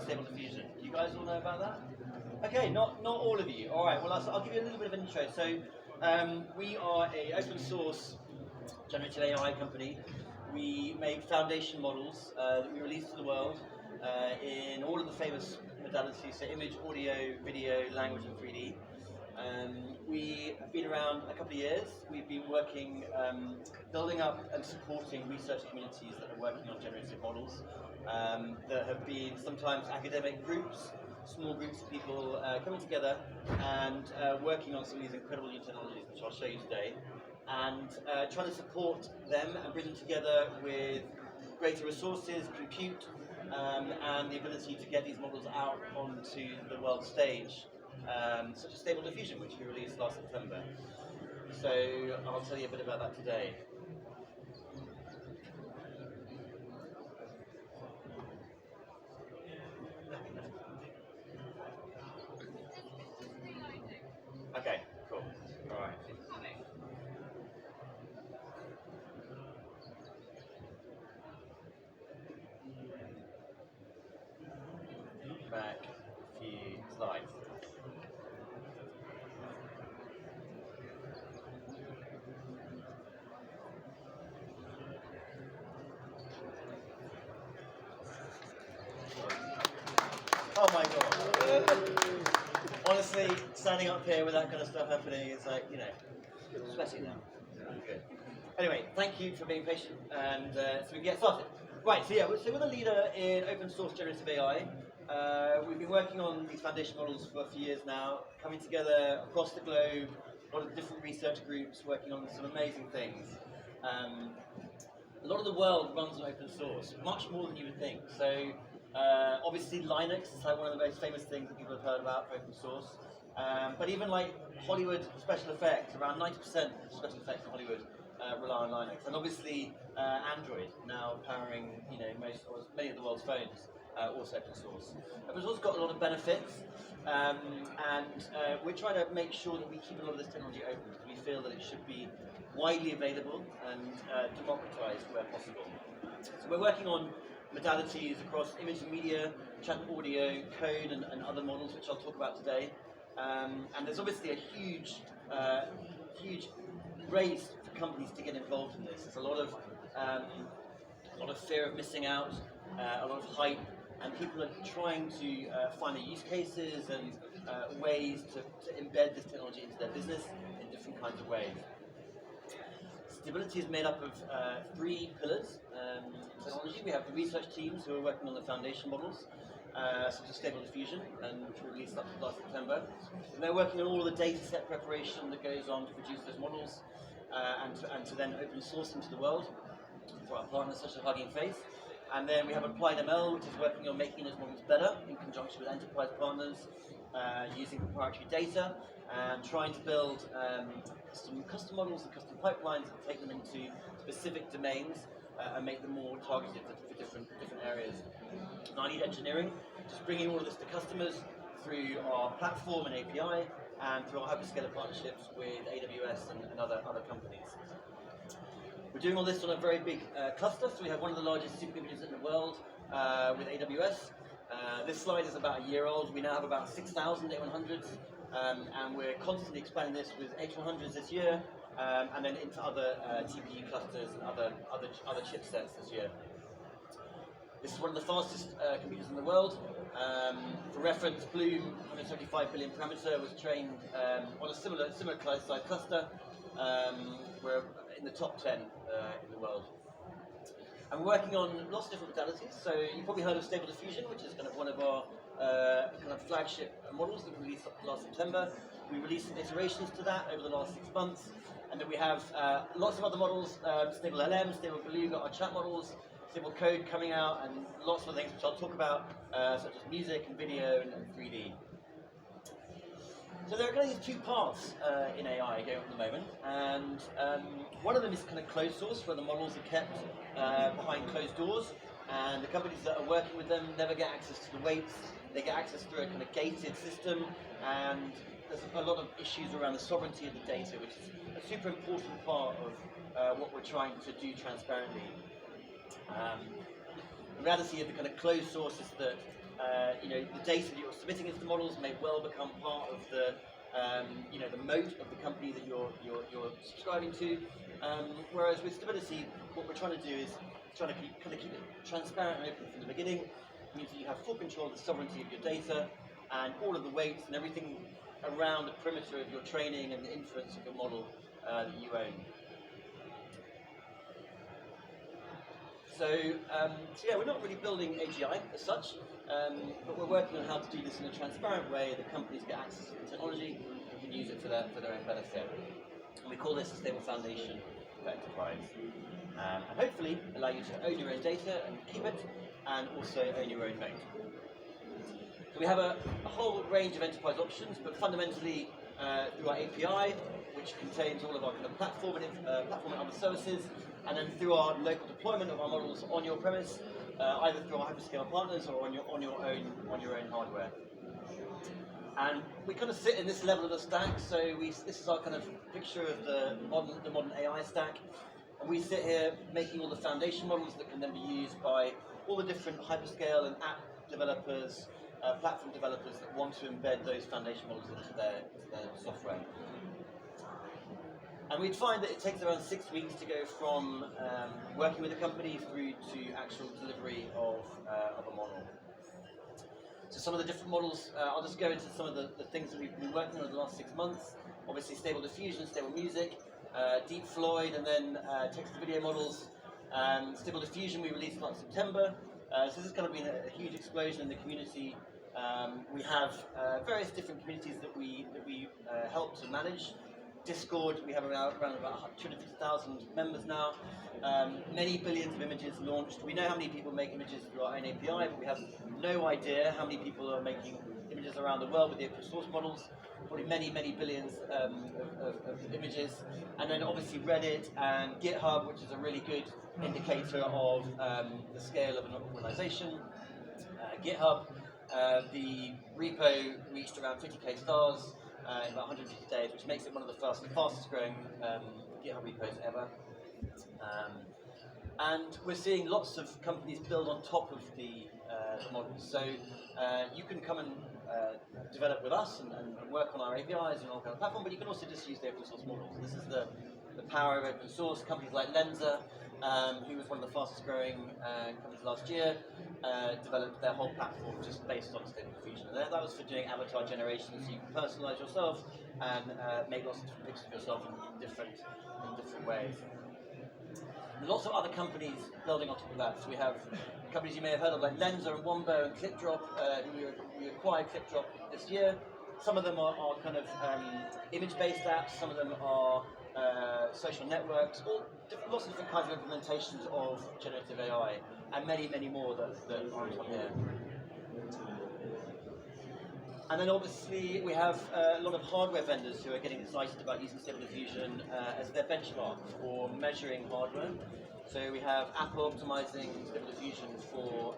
Stable Diffusion. You guys all know about that? Okay, not all of you. All right, well, I'll give you a little bit of an intro. So we are an open source generative AI company. We make foundation models that we release to the world in all of the famous modalities, so image, audio, video, language, and 3D. We have been around a couple of years. We've been working, building up and supporting research communities that are working on generative models that have been sometimes academic groups, small groups of people coming together and working on some of these incredible new technologies, which I'll show you today, and trying to support them and bring them together with greater resources, compute, and the ability to get these models out onto the world stage, such as Stable Diffusion, which we released last September. So I'll tell you a bit about that today. Okay, cool. All right. Back a few slides. Oh my god. Honestly, standing up here with that kind of stuff happening is like, you know, sweating now. Good. Anyway, thank you for being patient, and so we can get started. Right, so yeah, so we're the leader in open source generative AI. We've been working on these foundation models for a few years now, coming together across the globe, a lot of different research groups working on some amazing things. A lot of the world runs on open source, much more than you would think. So obviously Linux is like one of the most famous things that people have heard about for open source. But even like Hollywood special effects, around 90% of special effects in Hollywood rely on Linux. And obviously Android now powering, you know, many of the world's phones, also open source. But it's also got a lot of benefits, and we're trying to make sure that we keep a lot of this technology open, because we feel that it should be widely available and democratized where possible. So we're working on modalities across image and media, chat and audio, code, and other models, which I'll talk about today. And there's obviously a huge race for companies to get involved in this. There's a lot of fear of missing out, a lot of hype, and people are trying to find the use cases and ways to embed this technology into their business in different kinds of ways. Stability is made up of three pillars. Technology, we have the research teams who are working on the foundation models, such as Stable Diffusion, and which we released last September. And they're working on all the data set preparation that goes on to produce those models, and to then open source them to the world for our partners such as Hugging Face. And then we have Applied ML, which is working on making those models better in conjunction with enterprise partners, using proprietary data, and trying to build some custom models and custom pipelines that take them into specific domains and make them more targeted for different areas. And I need engineering, just bringing all of this to customers through our platform and API, and through our hyperscaler partnerships with AWS and other companies. We're doing all this on a very big cluster, so we have one of the largest supercomputers in the world with AWS. This slide is about a year old. We now have about 6,000 A100s, and we're constantly expanding this with H100s this year, and then into other TPU clusters and other chipsets this year. This is one of the fastest computers in the world. For reference, Bloom 175 billion parameter was trained on a similar size cluster. We're in the top 10 in the world. And we're working on lots of different modalities. So you've probably heard of Stable Diffusion, which is kind of one of our kind of flagship models that we released last September. We released some iterations to that over the last 6 months. And then we have lots of other models, Stable LM, Stable Beluga, our chat models, Stable Code coming out, and lots of other things which I'll talk about, such as music and video and 3D. So there are kind of these two paths in AI going on at the moment, and one of them is kind of closed source, where the models are kept behind closed doors, and the companies that are working with them never get access to the weights. They get access through a kind of gated system, and there's a lot of issues around the sovereignty of the data, which is a super important part of what we're trying to do transparently. The reality of the kind of closed source is that the data that you're submitting into the models may well become part of the the moat of the company that you're subscribing to. Whereas with Stability, what we're trying to do is trying to keep it transparent and open from the beginning. It means that you have full control of the sovereignty of your data and all of the weights and everything around the perimeter of your training and the inference of your model that you own. So yeah, we're not really building AGI as such, but we're working on how to do this in a transparent way that companies get access to the technology and can use it for their own benefit. And we call this a stable foundation for enterprise. And hopefully allow you to own your own data and keep it, and also own your own moat. So we have a whole range of enterprise options, but fundamentally through our API, which contains all of our kind of platform and other services, and then through our local deployment of our models on your premise, either through our hyperscale partners or on your own hardware. And we kind of sit in this level of the stack. So this is our kind of picture of the modern AI stack. And we sit here making all the foundation models that can then be used by all the different hyperscale and app developers, platform developers that want to embed those foundation models into their software. And we'd find that it takes around 6 weeks to go from working with a company through to actual delivery of a model. So some of the different models, I'll just go into some of the things that we've been working on in the last 6 months. Obviously Stable Diffusion, Stable Music, Deep Floyd, and then text-to-video models. Stable Diffusion we released last September. So this has kind of been a huge explosion in the community. We have various different communities that we help to manage. Discord, we have around about 250,000 members now. Many billions of images launched. We know how many people make images through our own API, but we have no idea how many people are making images around the world with the open source models. Probably many, many billions of images. And then obviously Reddit and GitHub, which is a really good indicator of the scale of an organization. GitHub, the repo reached around 50k stars in about 150 days, which makes it one of the fastest growing GitHub repos ever. And we're seeing lots of companies build on top of the models. So you can come and develop with us and work on our APIs and all kind of platform, but you can also just use the open source models. This is the power of open source. Companies like Lensa, who was one of the fastest growing companies last year, developed their whole platform just based on Stable Diffusion. And that was for doing avatar generation, so you can personalize yourself and make lots of different pictures of yourself in different ways. Lots of other companies building on top of that. So we have companies you may have heard of like Lensa and Wombo and ClipDrop, who we acquired ClipDrop this year. Some of them are kind of image-based apps, some of them are social networks, lots of different kinds of implementations of generative AI, and many, many more that aren't on here. And then obviously we have a lot of hardware vendors who are getting excited about using Stable Diffusion as their benchmark for measuring hardware. So we have Apple optimizing Stable Diffusion for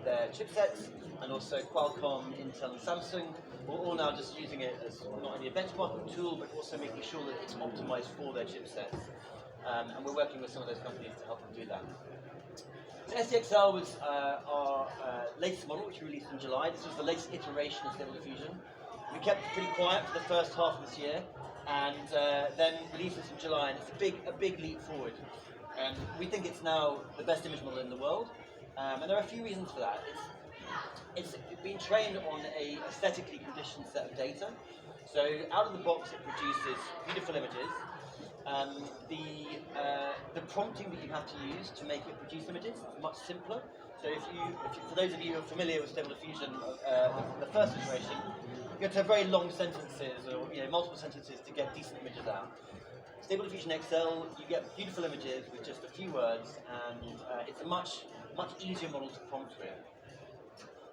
their chipsets, and also Qualcomm, Intel, and Samsung. We're all now just using it as not only a benchmarking tool, but also making sure that it's optimized for their chipsets. And we're working with some of those companies to help them do that. So SDXL was our latest model, which we released in July. This was the latest iteration of Stable Diffusion. We kept it pretty quiet for the first half of this year, and then released this in July, and it's a big leap forward. We think it's now the best image model in the world, and there are a few reasons for that. It's been trained on a aesthetically conditioned set of data. So out of the box, it produces beautiful images. The prompting that you have to use to make it produce images is much simpler. So for those of you who are familiar with Stable Diffusion, the first iteration, you have to have very long sentences or multiple sentences to get decent images out. Stable Diffusion XL, you get beautiful images with just a few words, and it's a much easier model to prompt with.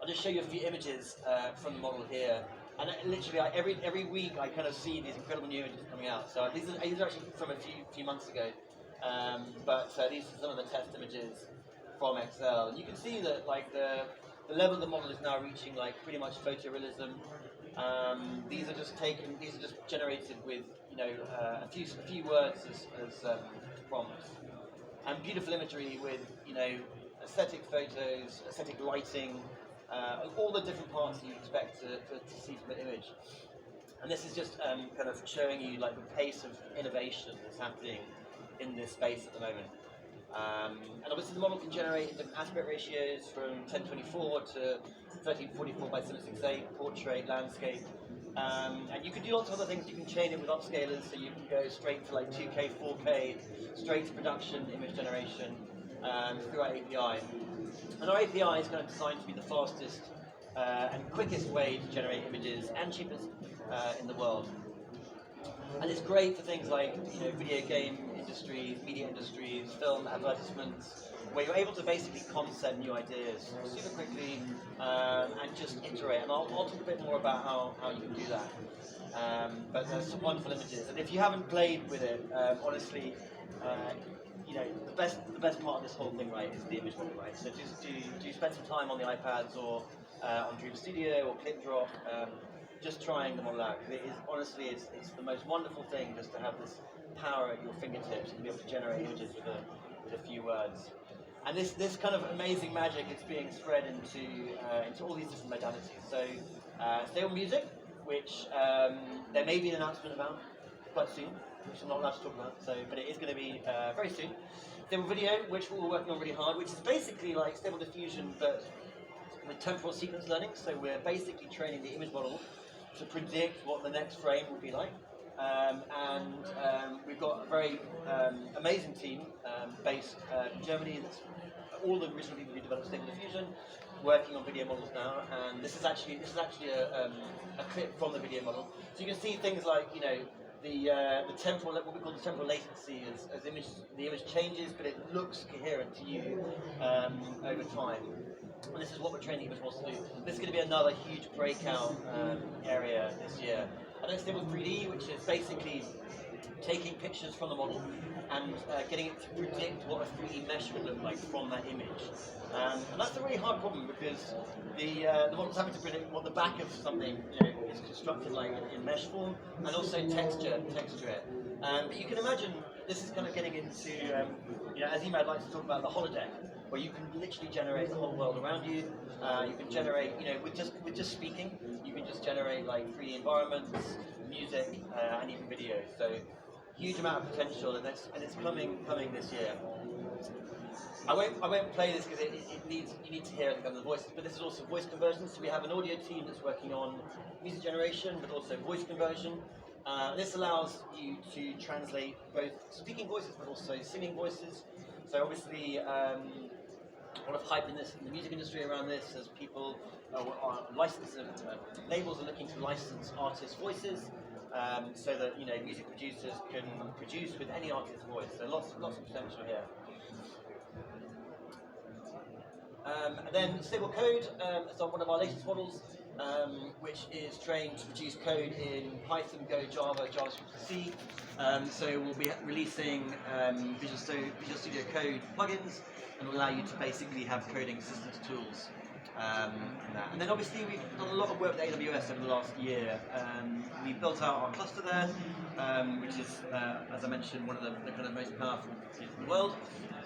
I'll just show you a few images from the model here. And literally, every week I kind of see these incredible new images coming out. So these are actually from a few months ago, but these are some of the test images from XL. And you can see that the level of the model is now reaching pretty much photorealism. These are just generated with a few words as prompts, and beautiful imagery with aesthetic photos, aesthetic lighting. all the different parts that you expect to see from an image. And this is just kind of showing you like the pace of innovation that's happening in this space at the moment. And obviously the model can generate different aspect ratios from 1024 to 1344 by 768, portrait, landscape. And you can do lots of other things. You can chain it with upscalers, so you can go straight to like 2K, 4K, straight to production image generation through our API. And our API is kind of designed to be the fastest and quickest way to generate images and cheapest in the world. And it's great for things like video game industries, media industries, film, advertisements, where you're able to basically concept new ideas super quickly and just iterate. And I'll talk a bit more about how you can do that. But there's some wonderful images, and if you haven't played with it, honestly, the best part of this whole thing, right, is the image model, right? So just do spend some time on the iPads or on Dream Studio or ClipDrop, just trying the model out. Because it is honestly, it's the most wonderful thing just to have this power at your fingertips and be able to generate images with a few words. And this kind of amazing magic is being spread into all these different modalities. So Stable Music, which there may be an announcement about quite soon, which I'm not allowed to talk about, but it is going to be very soon. Stable Video, which we're working on really hard, which is basically like Stable Diffusion, but with temporal sequence learning. So we're basically training the image model to predict what the next frame will be like. We've got a very amazing team based in Germany. That's all the original people who developed Stable Diffusion, working on video models now. And this is actually a clip from the video model. So you can see things like the temporal, what we call the temporal latency, as the image changes, but it looks coherent to you over time. And this is what we're training image models to do. This is going to be another huge breakout area this year. And then Stable 3D, which is basically taking pictures from the model and getting it to predict what a 3D mesh would look like from that image. And that's a really hard problem because the model's having to predict what the back of something is constructed like in mesh form, and also texture it. But you can imagine this is kind of getting into, as Emad likes to talk about, the holodeck, where you can literally generate the whole world around you. You can generate, with just speaking, you can just generate like 3D environments, music, and even video. So huge amount of potential, and it's coming this year. I won't play this because you need to hear the voices, but this is also voice conversion. So we have an audio team that's working on music generation, but also voice conversion. This allows you to translate both speaking voices, but also singing voices. So obviously, a lot of hype in the music industry around this, as people labels are looking to license artists' voices, so that music producers can produce with any artist's voice. So lots of potential here. And then Stable Code is on one of our latest models, which is trained to produce code in Python, Go, Java, JavaScript, C. So we'll be releasing Visual Studio Code plugins, and will allow you to basically have coding assistance tools. And then obviously we've done a lot of work with AWS over the last year. We built out our cluster there, which is, as I mentioned, one of the kind of most powerful computers in the world.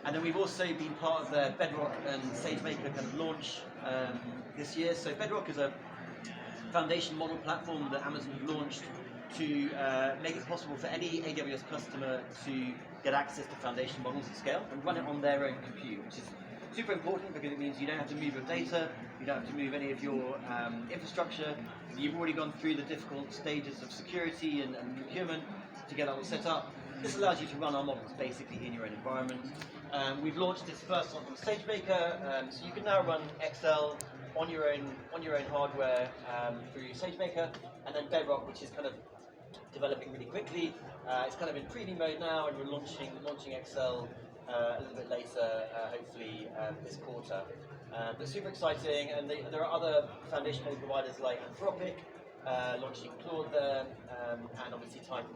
And then we've also been part of the Bedrock and SageMaker kind of launch this year. So Bedrock is a foundation model platform that Amazon have launched to make it possible for any AWS customer to get access to foundation models at scale and run it on their own compute, which is super important because it means you don't have to move your data, you don't have to move any of your infrastructure. You've already gone through the difficult stages of security and procurement to get that all set up. This allows you to run our models basically in your own environment. We've launched this first one from SageMaker, so you can now run Excel on your own hardware through SageMaker, and then Bedrock, which is kind of developing really quickly. It's kind of in preview mode now, and we're launching Excel a little bit later, hopefully this quarter. But super exciting, and there are other foundation model providers like Anthropic, launching Claude there, and obviously Titan,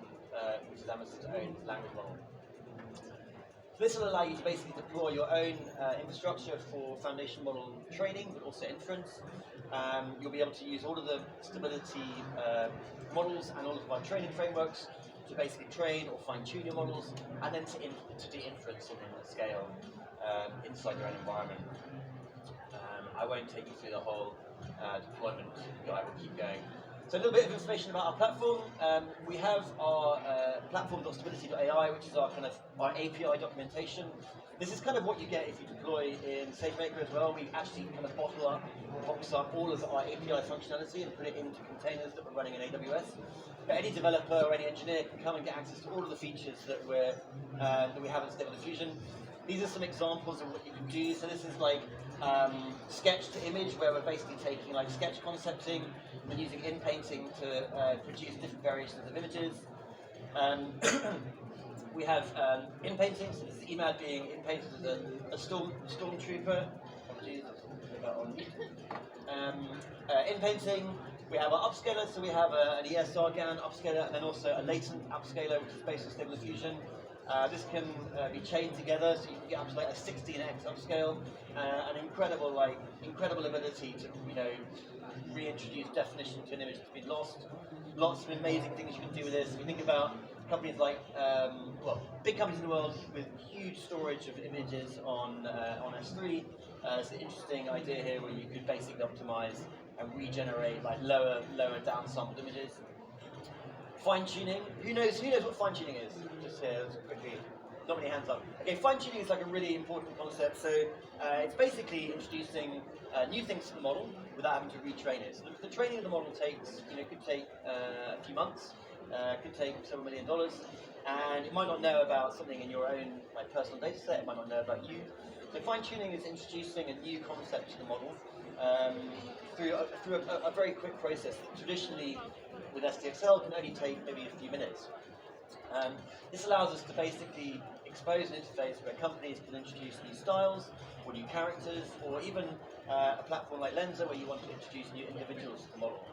which is Amazon's own language model. So this will allow you to basically deploy your own infrastructure for foundation model training, but also inference. You'll be able to use all of the stability models and all of our training frameworks to basically train or fine-tune your models, and then to do inference on them at scale inside your own environment. I won't take you through the whole deployment guide. We'll keep going. So a little bit of information about our platform. We have our platform.stability.ai, which is our our API documentation. This is kind of what you get if you deploy in SageMaker as well. We actually kind of box up all of our API functionality and put it into containers that we're running in AWS. But any developer or any engineer can come and get access to all of the features that we have in Stable Diffusion. These are some examples of what you can do. So this is like sketch to image, where we're basically taking like sketch concepting and using inpainting to produce different variations of images. We have inpainting, so this is Emad being inpainted as a stormtrooper. Apologies, put that on mute. Inpainting, we have our upscaler, so we have an ESR GAN upscaler and then also a latent upscaler, which is based on Stable Diffusion. This can be chained together, so you can get up to like a 16x upscale, an incredible ability to reintroduce definition to an image that's been lost. Lots of amazing things you can do with this. If you think about companies like, big companies in the world with huge storage of images on S3, it's an interesting idea here where you could basically optimize and regenerate like lower downsampled images. Fine-tuning. Who knows what fine-tuning is? Just here, quickly. Not many hands up. Okay, fine-tuning is like a really important concept. So it's basically introducing new things to the model without having to retrain it. So the training of the model could take a few months, could take several $1 million, and it might not know about something in your own personal data set. It might not know about you. So fine-tuning is introducing a new concept to the model through a very quick process that traditionally with SDXL can only take maybe a few minutes. This allows us to basically expose an interface where companies can introduce new styles or new characters, or even a platform like Lensa where you want to introduce new individuals to the model.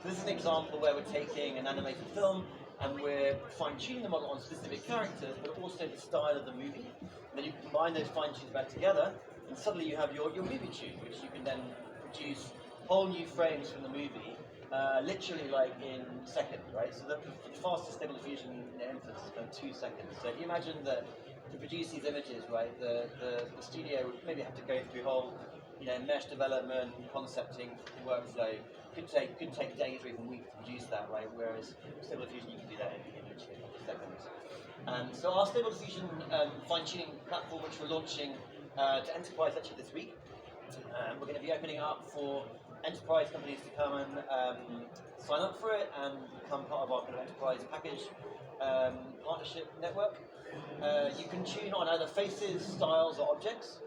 So this is an example where we're taking an animated film and we're fine-tuning the model on specific characters, but also the style of the movie. And then you can combine those fine-tunes back together, and suddenly you have your movie tune, which you can then produce whole new frames from the movie, literally like in seconds, right? So the fastest Stable Diffusion inference is about 2 seconds. So if you imagine that to produce these images, right, the studio would maybe have to go through whole, mesh development, concepting workflow. Could take days or even weeks to produce that, right? Whereas Stable Diffusion, you can do that in literally a couple of seconds. So our Stable Diffusion fine-tuning platform, which we're launching to enterprise actually this week. We're going to be opening up for enterprise companies to come and sign up for it and become part of our kind of enterprise package partnership network. You can tune on either faces, styles, or objects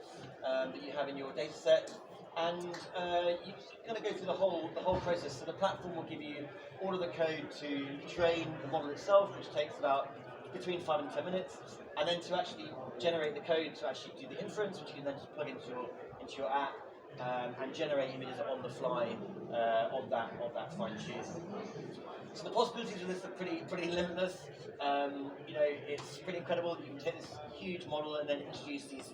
that you have in your data set, and you're going to go through the whole process. So the platform will give you all of the code to train the model itself, which takes about between 5 and 10 minutes, and then to actually generate the code to actually do the inference, which you can then just plug into your app and generate images on the fly of that fine tune. So the possibilities of this are pretty limitless. It's pretty incredible. You can take this huge model and then introduce these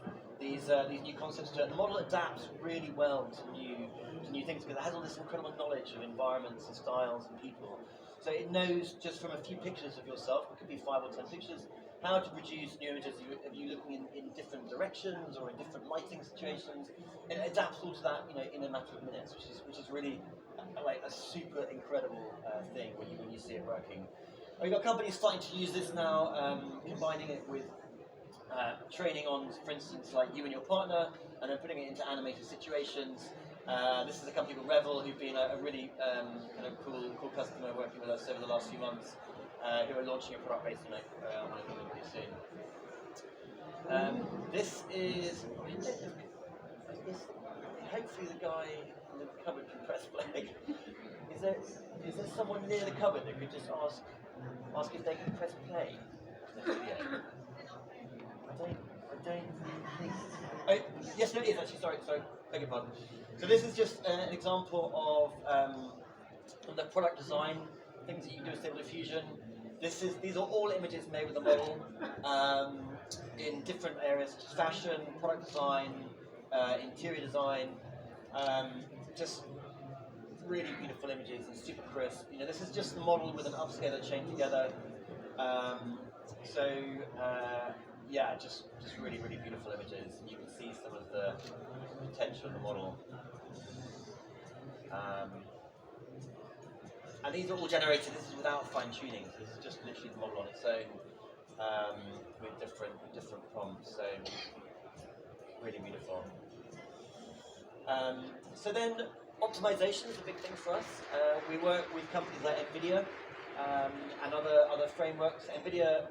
new concepts to it. The model adapts really well to new things because it has all this incredible knowledge of environments and styles and people. So it knows just from a few pictures of yourself, it could be 5 or 10 pictures, how to produce new images of you looking in different directions or in different lighting situations. It adapts all to that, in a matter of minutes, which is really like a super incredible thing when you see it working. We've got companies starting to use this now, combining it with training on, for instance, like you and your partner, and then putting it into animated situations. This is a company called Revel, who've been a really kind of cool customer working with us over the last few months, who are launching a product based on it pretty soon. This is, hopefully the guy in the cupboard can press play. Is there someone near the cupboard that could just ask if they can press play? I don't think. Oh, yes, no, it is actually. Sorry, beg your pardon. So this is just an example of the product design, things that you can do with Stable Diffusion. These are all images made with the model in different areas such as fashion, product design, interior design. Just really beautiful images and super crisp. This is just the model with an upscaler chained together. Just really beautiful images. You can see some of the potential of the model. And these are all generated, this is without fine tuning, so this is just literally the model on its own with different prompts, so really beautiful. So then optimization is a big thing for us. We work with companies like NVIDIA and other frameworks. NVIDIA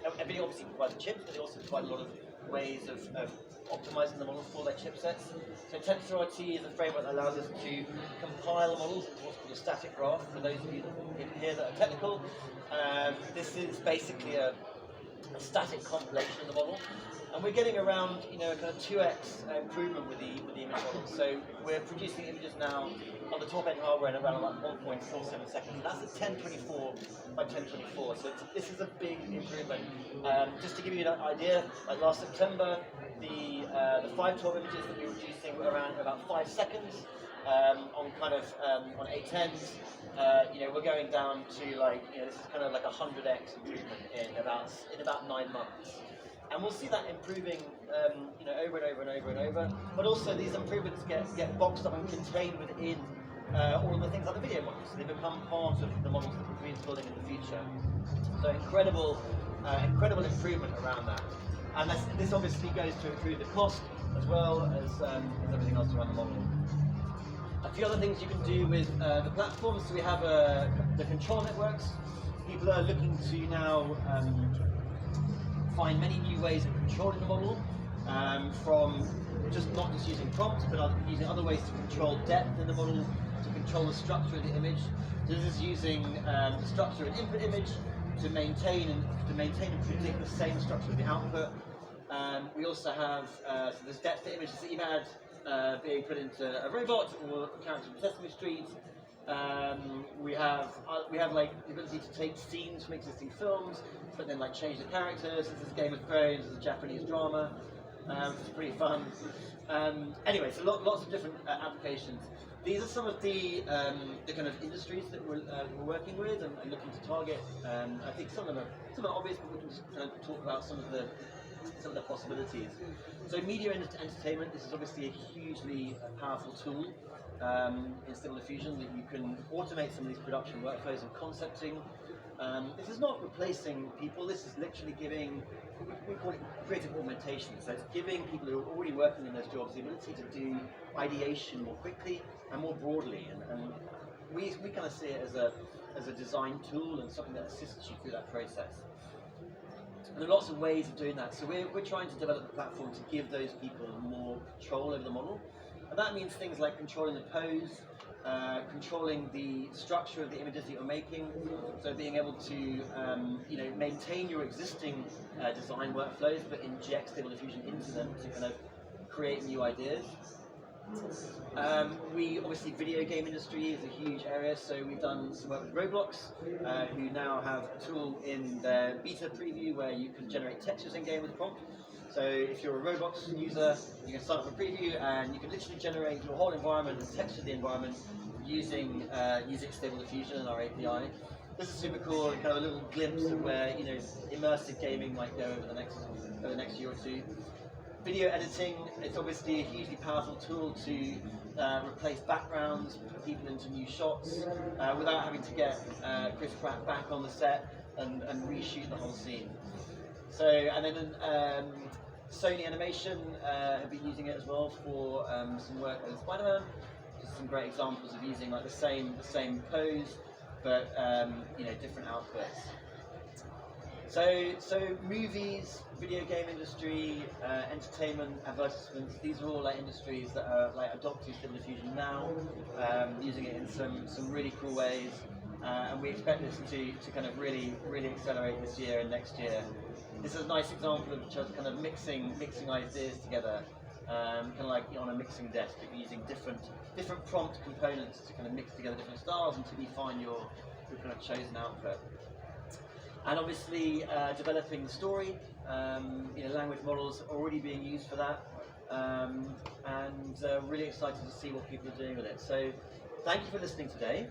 NVIDIA obviously provides the chips, but they also provide a lot of ways of optimizing the models for their chipsets. So TensorRT is a framework that allows us to compile models into what's called a static graph. For those of you here that are technical, this is basically a static compilation of the model, and we're getting around a kind of 2x improvement with the image model. So we're producing images now on the top end hardware in around like 1.47 seconds. And that's a 1024 by 1024. So this is a big improvement. Just to give you an idea, like last September, the 512 images that we were producing were around about 5 seconds on on 810s. We're going down to this is kind of like 100x improvement in about 9 months. And we'll see that improving, over and over and over and over. But also these improvements get boxed up and contained within all of the things like the video models. So they become part of the models that we're building in the future. So incredible improvement around that. And this obviously goes to improve the cost as well as everything else around the model. A few other things you can do with the platform. So we have the control networks. People are looking to now find many new ways of controlling the model, from not just using prompts, but using other ways to control depth in the model, to control the structure of the image. So this is using the structure of an input image to maintain and predict the same structure of the output. We also have so there's depth to images that you've had being put into a robot or a character from Sesame Street. We have like the ability to take scenes from existing films, but then change the characters. This is Game of Thrones, this is a Japanese drama, which is pretty fun. Anyway, so lots of different applications. These are some of the kind of industries that we're working with and looking to target. I think some of them are obvious, but we can just kind of talk about some of the possibilities. So media and entertainment, this is obviously a hugely powerful tool in Stable Diffusion that you can automate some of these production workflows and concepting. This is not replacing people, this is literally giving, we call it creative augmentation. So it's giving people who are already working in those jobs the ability to do ideation more quickly and more broadly. And we kind of see it as a design tool and something that assists you through that process. And there are lots of ways of doing that. So we're trying to develop a platform to give those people more control over the model. And that means things like controlling the pose, controlling the structure of the images that you're making. So being able to maintain your existing design workflows, but inject Stable Diffusion into them to kind of create new ideas. We obviously, video game industry is a huge area, so we've done some work with Roblox, who now have a tool in their beta preview where you can generate textures in game with a prompt. So if you're a Roblox user, you can sign up for preview and you can literally generate your whole environment and texture the environment using Stable Diffusion and our API. This is super cool, and kind of a little glimpse of where immersive gaming might go over the next year or two. Video editing, it's obviously a hugely powerful tool to replace backgrounds, put people into new shots, without having to get Chris Pratt back on the set and reshoot the whole scene. So, and then Sony Animation have been using it as well for some work with Spider-Man. Just some great examples of using the same pose, but different outputs. So movies, video game industry, entertainment, advertisements, these are all industries that are adopting Stable Diffusion now, using it in some really cool ways, and we expect this to kind of really accelerate this year and next year. This is a nice example of just kind of mixing ideas together, kind of like on a mixing desk, you're using different prompt components to kind of mix together different styles until you find your kind of chosen output. And obviously developing the story, language models are already being used for that, and really excited to see what people are doing with it. So thank you for listening today.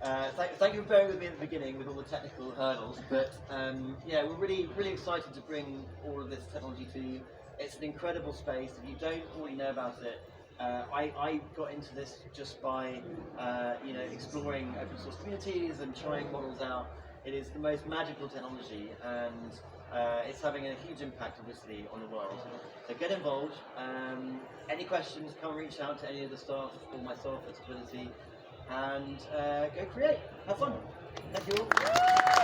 Thank you for bearing with me in the beginning with all the technical hurdles, but we're really excited to bring all of this technology to you. It's an incredible space. If you don't already know about it, I got into this just by exploring open source communities and trying models out. It is the most magical technology, and it's having a huge impact, obviously, on the world. So get involved. Any questions, come reach out to any of the staff or myself at Stability, and go create. Have fun. Thank you all.